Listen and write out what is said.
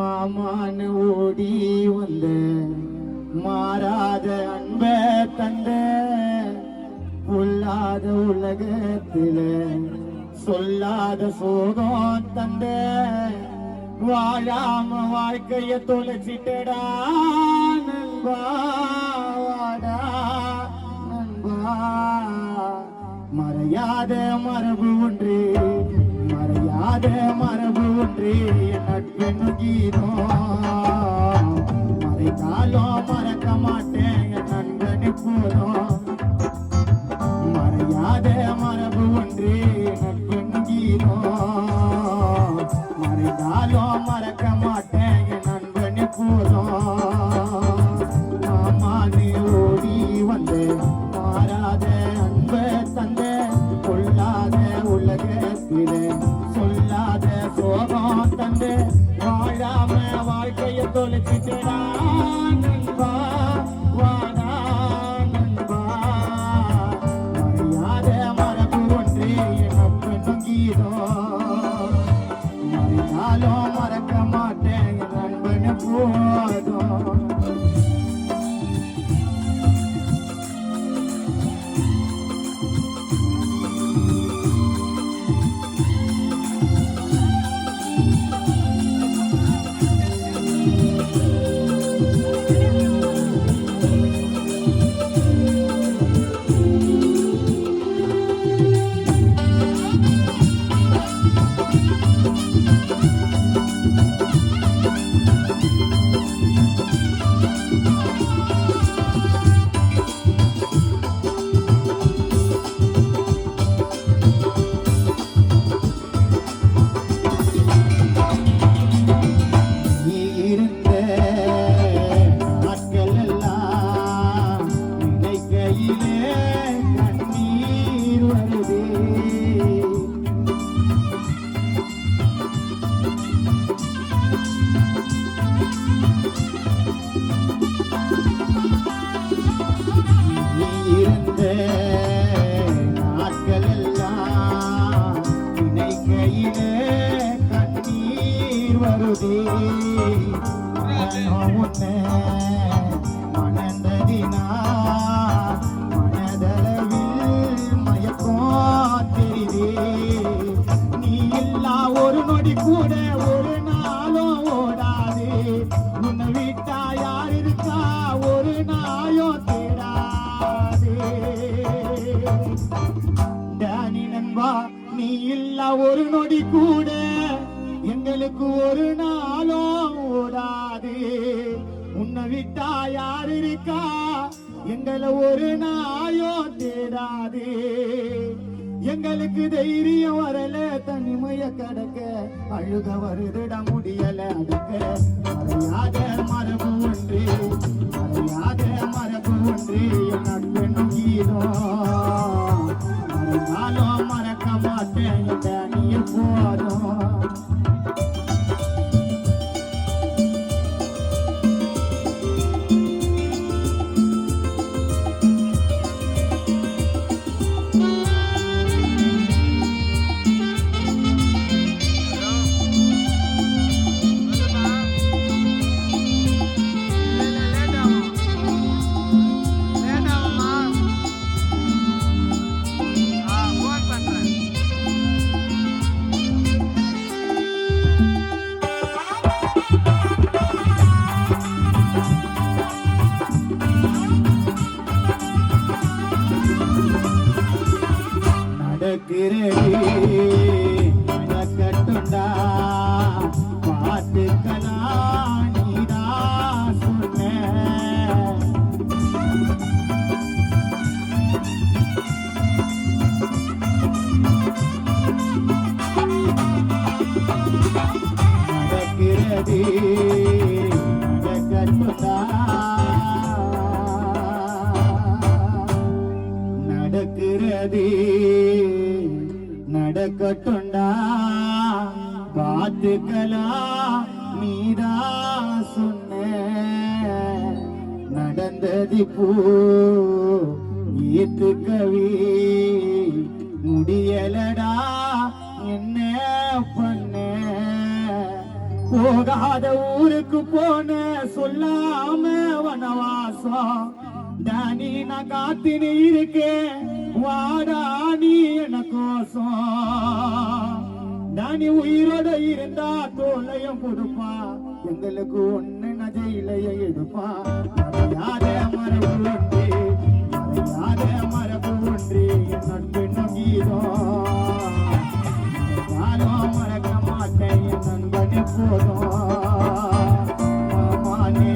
மாமான்னு ஓடி வந்த மாறாத அன்ப தந்த பொல்லாத உலகத்தில சொல்லாத சோகம் தந்த வாழாம வாழ்க்கைய தொலைச்சிட்டடா நண்பா வாடா நண்பா மறையாத மரபு ஒன்று மறையாத மரபு ஒன்று என் நட்பெண் கீதம் மறைத்தாலும் மறக்க மாட்டேன் என் நண்பனு போதும் மறையாத மரபு ஒன்று நட்பெண் கீதம் மறைத்தாலும் மறக்க மாட்டேன் என் நண்பனு போதும் மாமானு ஓடி வந்து மாறாத அன்ப தந்த கொள்ளாத உலகத்திலே சொல்லாத சோகம் தந்து வாழாம வாழ்க்கைய தொலைச்சிட்டா நண்பா வாடா நண்பா மறையாத மரபு ஒன்று எனக்கு கீதம் மறைந்தாலும் மறக்க மாட்டேன் நண்பனு போதும் மனந்ததினா மனதளவில் மயக்கம் தெரிதே நீ இல்லா ஒரு நொடி கூட ஒரு நாளும் ஓடாது உன்னை விட்டா யார் இருக்கா ஒரு நாயும் தேடாது டானி நண்பா நீ இல்லா ஒரு நொடி கூட எங்களுக்கு ஒரு நாளும் ஓடாது உன்னை விட்டா யார் இருக்கா எங்களை ஒரு நாயும் தேடாது எங்களுக்கு தைரியம் வரல தனிமைய கடக்க அழுக வருதிட முடியல அடக்க மறையாத மரபு ஒன்று மறையாத மரபு ஒன்று என் நட்பெண்ணும் கீதம் மறைந்தாலும் மறக்க மாட்டேன் நீ போதும் நடக்கட்டுண்டா பார்த்துக்கலாம் நீதா சொன்ன நடக்கிறது நடக்கட்டுண்டா நடக்கிறது நடக்கட்டுண்டா பார்த்துக்கலாம் நீதா சொன்ன நடந்தது போ ஏத்துக்கவே முடியலடா என்ன பண்ண போகாத ஊருக்கு போன சொல்லாம வனவாசம் தானி நான் காத்தினு இருக்கேன் வாடா நீ என்ன கோசம் தானி உயிரோட இருந்தா தோலையும் கொடுப்பா எங்களுக்கு ஒண்ணு நஜையிலைய எடுப்பா யாத மரபு ஒன்றி யாத மரபு ஒன்றி என் நட்பு நங்கீதம் மறக்க மாட்டேன் என் நண்பனே போதும் மானே